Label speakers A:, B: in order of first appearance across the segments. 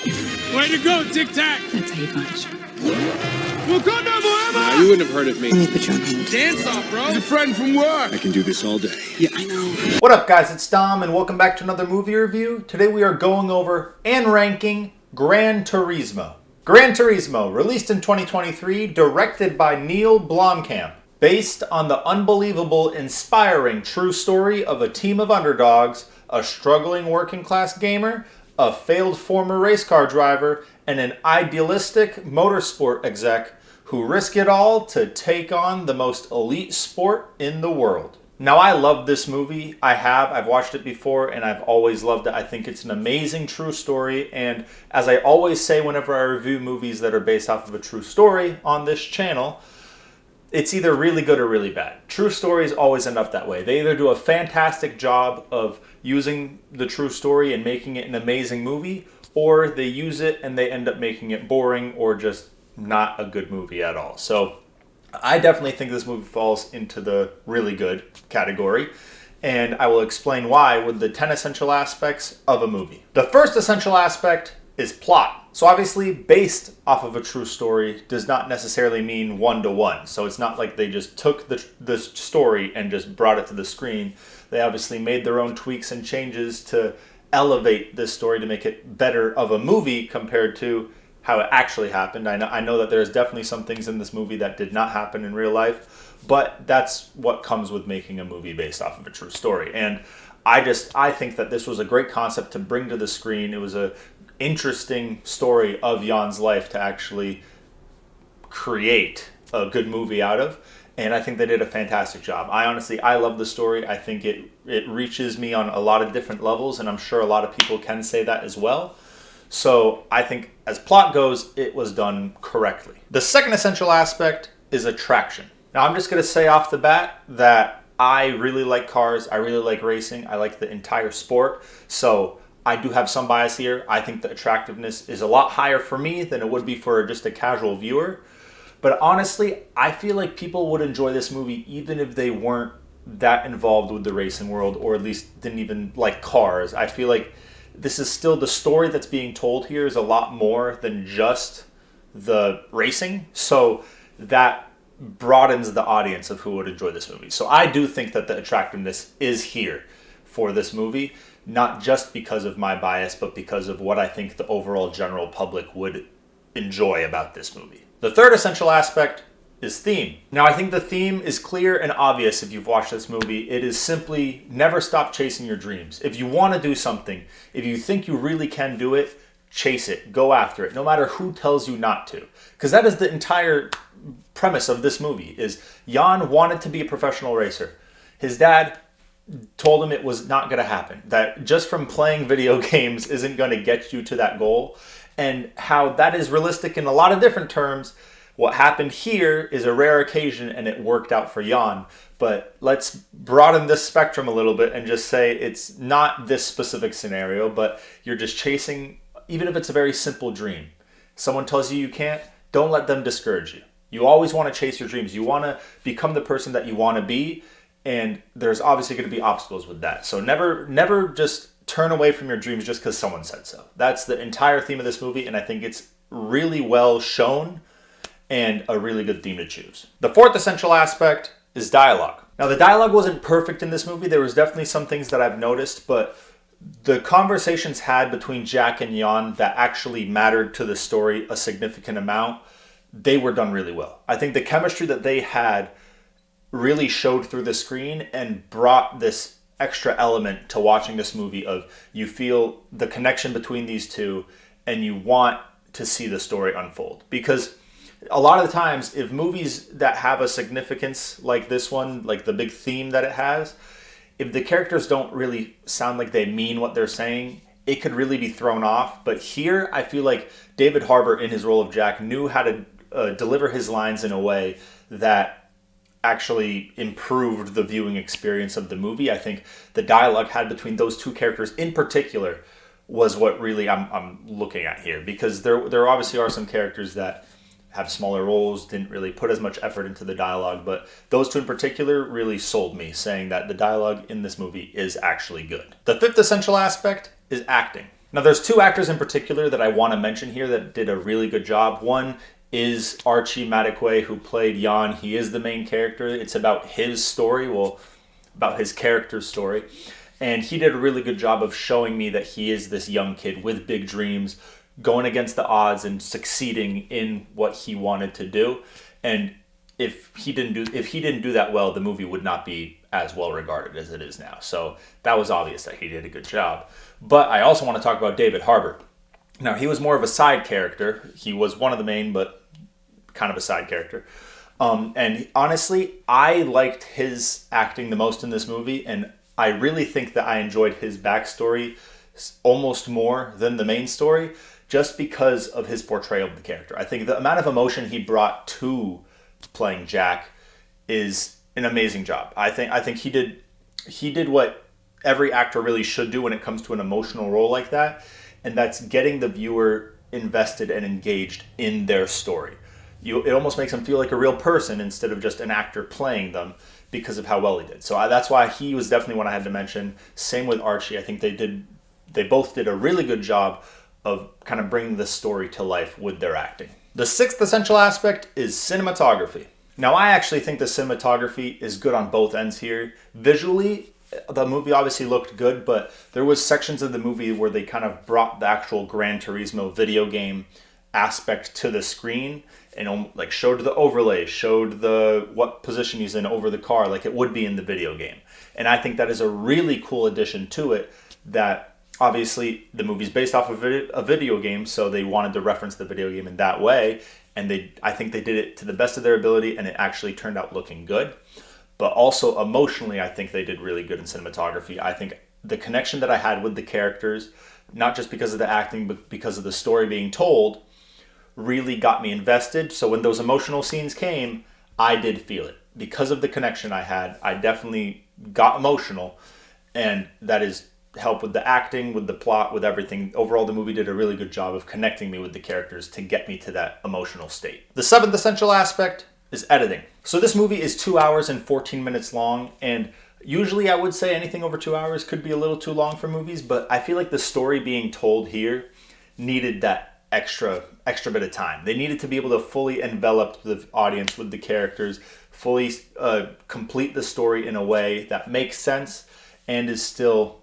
A: Way to go, Tic Tac!
B: That's how you punch.
A: Wakanda forever!
C: Now, you wouldn't have heard of me.
B: Let me put you on hold.
A: Dance off, bro! He's a friend from work!
C: I can do this all day.
B: Yeah, I know.
D: What up, guys? It's Dom, and welcome back to another movie review. Today we are going over and ranking Gran Turismo. Gran Turismo, released in 2023, directed by Neil Blomkamp. Based on the unbelievable, inspiring true story of a team of underdogs, a struggling working class gamer, a failed former race car driver, and an idealistic motorsport exec who risk it all to take on the most elite sport in the world. Now, I love this movie. I've watched it before and I've always loved it. I think it's an amazing true story, and as I always say whenever I review movies that are based off of a true story on this channel, it's either really good or really bad. True stories always end up that way. They either do a fantastic job of using the true story and making it an amazing movie, or they use it and they end up making it boring or just not a good movie at all. So I definitely think this movie falls into the really good category, and I will explain why with the 10 essential aspects of a movie. The first essential aspect is plot. So obviously, based off of a true story does not necessarily mean one-to-one. So it's not like they just took the story and just brought it to the screen. They obviously made their own tweaks and changes to elevate this story to make it better of a movie compared to how it actually happened. I know that there's definitely some things in this movie that did not happen in real life, but that's what comes with making a movie based off of a true story. And I think that this was a great concept to bring to the screen. It was a interesting story of Jan's life to actually create a good movie out of, and I think they did a fantastic job. I love the story. I think it reaches me on a lot of different levels, and I'm sure a lot of people can say that as well. So I think as plot goes, it was done correctly. The second essential aspect is attraction. Now, I'm just going to say off the bat that I really like cars. I really like racing. I like the entire sport. So I do have some bias here. I think the attractiveness is a lot higher for me than it would be for just a casual viewer. But honestly, I feel like people would enjoy this movie even if they weren't that involved with the racing world, or at least didn't even like cars. I feel like this is still, the story that's being told here is a lot more than just the racing. So that broadens the audience of who would enjoy this movie. So I do think that the attractiveness is here for this movie, not just because of my bias, but because of what I think the overall general public would enjoy about this movie. The third essential aspect is theme. Now, I think the theme is clear and obvious if you've watched this movie. It is simply never stop chasing your dreams. If you want to do something, if you think you really can do it, chase it, go after it, no matter who tells you not to. Because that is the entire premise of this movie, is Jan wanted to be a professional racer. His dad told him it was not going to happen, that just from playing video games isn't going to get you to that goal, and how that is realistic in a lot of different terms. What happened here is a rare occasion and it worked out for Jan, but let's broaden this spectrum a little bit and just say it's not this specific scenario, but you're just chasing, even if it's a very simple dream. Someone tells you can't, don't let them discourage you. You always want to chase your dreams. You want to become the person that you want to be, and there's obviously going to be obstacles with that. So never just turn away from your dreams just because someone said so. That's the entire theme of this movie, and I think it's really well shown and a really good theme to choose. The fourth essential aspect is dialogue. Now, the dialogue wasn't perfect in this movie. There was definitely some things that I've noticed, but the conversations had between Jack and Jan that actually mattered to the story a significant amount, they were done really well. I think the chemistry that they had really showed through the screen and brought this extra element to watching this movie of you feel the connection between these two and you want to see the story unfold. Because a lot of the times, if movies that have a significance like this one, like the big theme that it has, if the characters don't really sound like they mean what they're saying, it could really be thrown off. But here, I feel like David Harbour, in his role of Jack, knew how to deliver his lines in a way that actually improved the viewing experience of the movie. I think the dialogue had between those two characters in particular was what really I'm looking at here, because there obviously are some characters that have smaller roles, didn't really put as much effort into the dialogue, but those two in particular really sold me, saying that the dialogue in this movie is actually good. The fifth essential aspect is acting. Now, there's two actors in particular that I want to mention here that did a really good job. One is Archie Madekwe, who played Jan. He is the main character. It's about his story, well, about his character's story. And he did a really good job of showing me that he is this young kid with big dreams, going against the odds and succeeding in what he wanted to do. And if he didn't do that well, the movie would not be as well regarded as it is now. So that was obvious that he did a good job. But I also want to talk about David Harbour. Now, he was more of a side character. He was one of the main, but kind of a side character. And honestly, I liked his acting the most in this movie, and I really think that I enjoyed his backstory almost more than the main story, just because of his portrayal of the character. I think the amount of emotion he brought to playing Jack is an amazing job. I think he did what every actor really should do when it comes to an emotional role like that, and that's getting the viewer invested and engaged in their story. It almost makes them feel like a real person instead of just an actor playing them because of how well he did. So that's why he was definitely one I had to mention. Same with Archie. I think they both did a really good job of kind of bringing the story to life with their acting. The sixth essential aspect is cinematography. Now, I actually think the cinematography is good on both ends here. Visually, the movie obviously looked good, but there was sections of the movie where they kind of brought the actual Gran Turismo video game aspect to the screen and like showed the overlay, showed what position he's in over the car like it would be in the video game. And I think that is a really cool addition to it, that obviously the movie's based off of a video game, so they wanted to reference the video game in that way, and I think they did it to the best of their ability, and it actually turned out looking good. But also emotionally, I think they did really good in cinematography. I think the connection that I had with the characters, not just because of the acting, but because of the story being told, really got me invested. So when those emotional scenes came, I did feel it. Because of the connection I had, I definitely got emotional, and that is help with the acting, with the plot, with everything. Overall, the movie did a really good job of connecting me with the characters to get me to that emotional state. The seventh essential aspect is editing. So this movie is 2 hours and 14 minutes long, and usually I would say anything over 2 hours could be a little too long for movies, but I feel like the story being told here needed that extra bit of time. They needed to be able to fully envelop the audience with the characters, fully complete the story in a way that makes sense and is still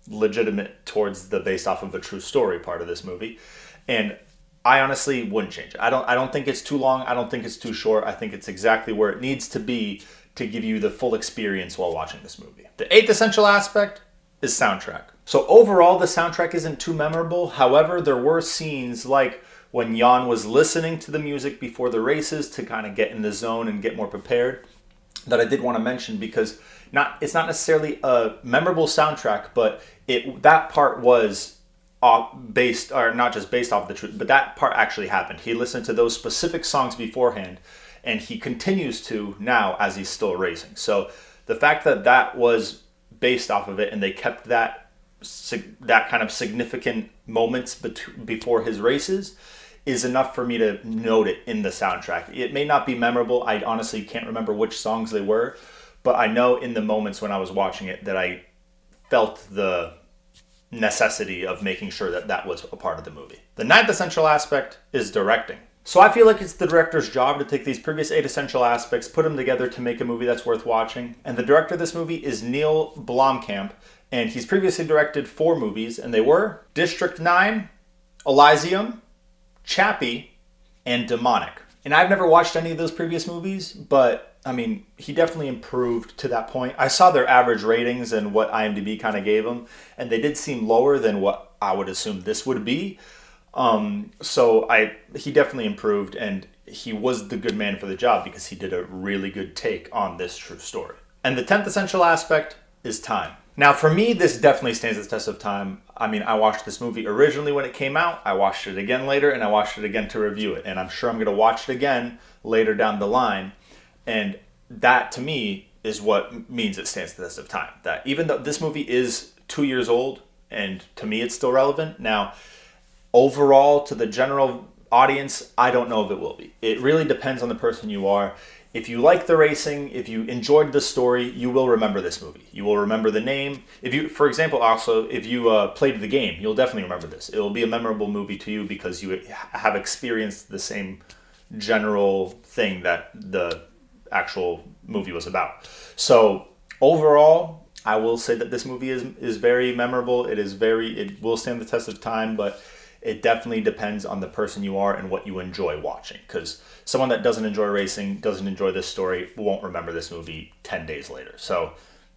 D: legitimate towards the based off of a true story part of this movie. And I honestly wouldn't change it. I don't think it's too long. I don't think it's too short. I think it's exactly where it needs to be to give you the full experience while watching this movie. The eighth essential aspect is soundtrack. So overall, the soundtrack isn't too memorable. However, there were scenes like when Jan was listening to the music before the races to kind of get in the zone and get more prepared that I did want to mention, because it's not necessarily a memorable soundtrack, but that part was based, or not just based off the truth, but that part actually happened. He listened to those specific songs beforehand, and he continues to now as he's still racing. So the fact that was based off of it, and they kept that kind of significant moments before his races, is enough for me to note it in the soundtrack. It may not be memorable. I honestly can't remember which songs they were, but I know in the moments when I was watching it that I felt the necessity of making sure that was a part of the movie. The ninth essential aspect is directing. So I feel like it's the director's job to take these previous 8 essential aspects, put them together to make a movie that's worth watching. And the director of this movie is Neil Blomkamp, and he's previously directed 4 movies, and they were District 9, Elysium, Chappie, and Demonic. And I've never watched any of those previous movies, but I mean, he definitely improved to that point. I saw their average ratings and what IMDb kind of gave them, and they did seem lower than what I would assume this would be. He definitely improved, and he was the good man for the job because he did a really good take on this true story. And the 10th essential aspect is time. Now, for me, this definitely stands the test of time. I mean, I watched this movie originally when it came out. I watched it again later, and I watched it again to review it. And I'm sure I'm going to watch it again later down the line. And that, to me, is what means it stands the test of time. That even though this movie is 2 years old, and to me it's still relevant. Now, overall, to the general audience, I don't know if it will be. It really depends on the person you are. if you like the racing, if you enjoyed the story, you will remember this movie. You will remember the name. If you, for example, also, if you played the game, you'll definitely remember this. It will be a memorable movie to you because you have experienced the same general thing that the actual movie was about. So overall, I will say that this movie is very memorable. It will stand the test of time, but it definitely depends on the person you are and what you enjoy watching. Because someone that doesn't enjoy racing, doesn't enjoy this story, won't remember this movie 10 days later. So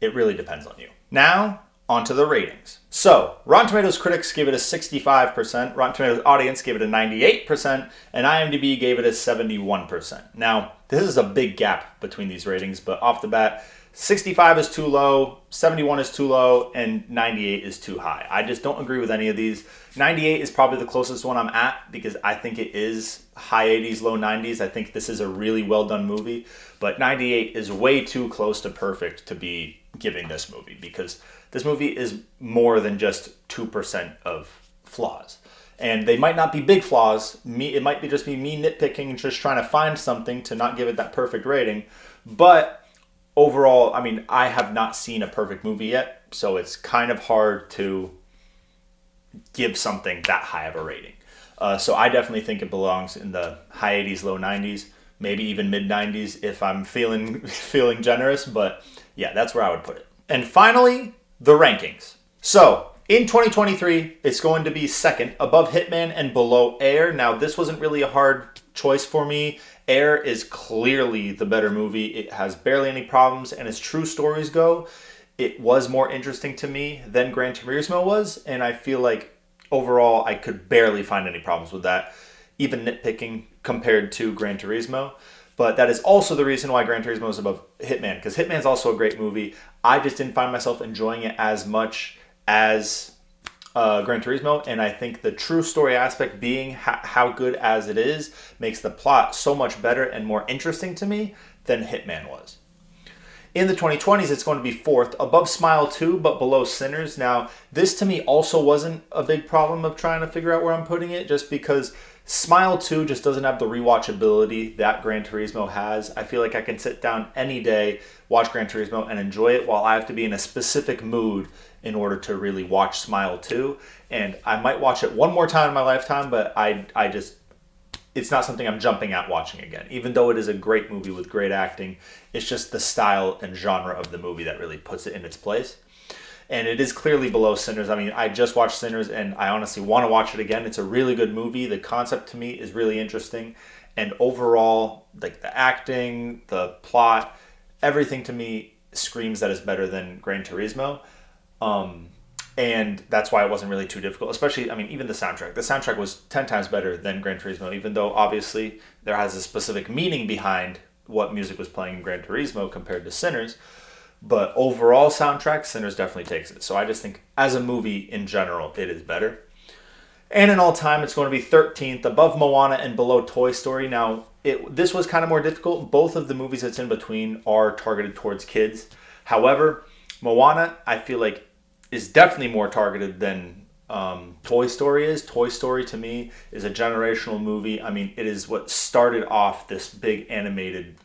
D: it really depends on you. Now, on to the ratings. So, Rotten Tomatoes critics gave it a 65%, Rotten Tomatoes audience gave it a 98%, and IMDb gave it a 71%. Now, this is a big gap between these ratings, but off the bat, 65 is too low, 71 is too low, and 98 is too high. I just don't agree with any of these. 98 is probably the closest one I'm at because I think it is high 80s, low 90s. I think this is a really well done movie, but 98 is way too close to perfect to be giving this movie because this movie is more than just 2% of flaws. And they might not be big flaws. It might just be me nitpicking and just trying to find something to not give it that perfect rating. But overall, I mean, I have not seen a perfect movie yet, so it's kind of hard to give something that high of a rating. So I definitely think it belongs in the high 80s, low 90s, maybe even mid 90s if I'm feeling generous. But yeah, that's where I would put it. And finally, the rankings. So in 2023, it's going to be second above Hitman and below Air. Now, this wasn't really a hard choice for me. Air is clearly the better movie. It has barely any problems, and as true stories go, it was more interesting to me than Gran Turismo was, and I feel like overall I could barely find any problems with that, even nitpicking compared to Gran Turismo. But that is also the reason why Gran Turismo is above Hitman, because Hitman's also a great movie. I just didn't find myself enjoying it as much as Gran Turismo, and I think the true story aspect being how good as it is makes the plot so much better and more interesting to me than Hitman was. In the 2020s, it's going to be fourth, above Smile 2, but below Sinners. Now, this to me also wasn't a big problem of trying to figure out where I'm putting it, just because Smile 2 just doesn't have the rewatchability that Gran Turismo has. I feel like I can sit down any day, watch Gran Turismo, and enjoy it, while I have to be in a specific mood in order to really watch Smile 2. And I might watch it one more time in my lifetime, but it's not something I'm jumping at watching again. Even though it is a great movie with great acting, it's just the style and genre of the movie that really puts it in its place. And it is clearly below Sinners. I mean, I just watched Sinners, and I honestly want to watch it again. It's a really good movie. The concept to me is really interesting. And overall, like the acting, the plot, everything to me screams that it's better than Gran Turismo. And that's why it wasn't really too difficult, especially, I mean, even the soundtrack. The soundtrack was 10 times better than Gran Turismo, even though obviously there has a specific meaning behind what music was playing in Gran Turismo compared to Sinners. But overall soundtrack, Sinners definitely takes it. So I just think as a movie in general, it is better. And in all time, it's going to be 13th, above Moana and below Toy Story. Now, this was kind of more difficult. Both of the movies that's in between are targeted towards kids. However, Moana, I feel like, is definitely more targeted than Toy Story is. Toy Story, to me, is a generational movie. I mean, it is what started off this big animated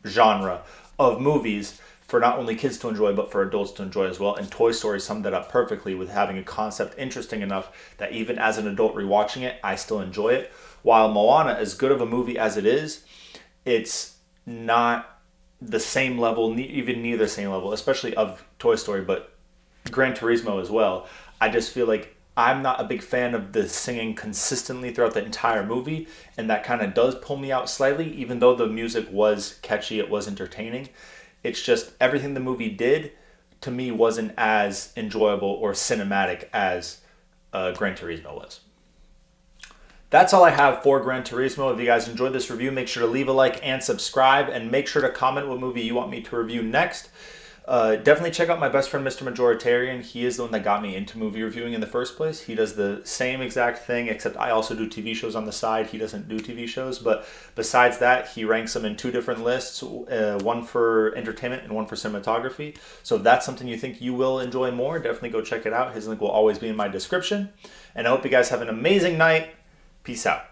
D: genre of movies for not only kids to enjoy, but for adults to enjoy as well. And Toy Story summed that up perfectly with having a concept interesting enough that even as an adult rewatching it, I still enjoy it. While Moana, as good of a movie as it is, it's not the same level, even near the same level, especially of Toy Story, but Gran Turismo as well. I just feel like I'm not a big fan of the singing consistently throughout the entire movie, and that kind of does pull me out slightly, even though the music was catchy, it was entertaining. It's just everything the movie did, to me, wasn't as enjoyable or cinematic as Gran Turismo was. That's all I have for Gran Turismo. If you guys enjoyed this review, make sure to leave a like and subscribe, and make sure to comment what movie you want me to review next. Definitely check out my best friend, Mr. Majoritarian. He is the one that got me into movie reviewing in the first place. He does the same exact thing, except I also do TV shows on the side. He doesn't do TV shows, but besides that, he ranks them in two different lists, one for entertainment and one for cinematography. So if that's something you think you will enjoy more, definitely go check it out. His link will always be in my description. And I hope you guys have an amazing night. Peace out.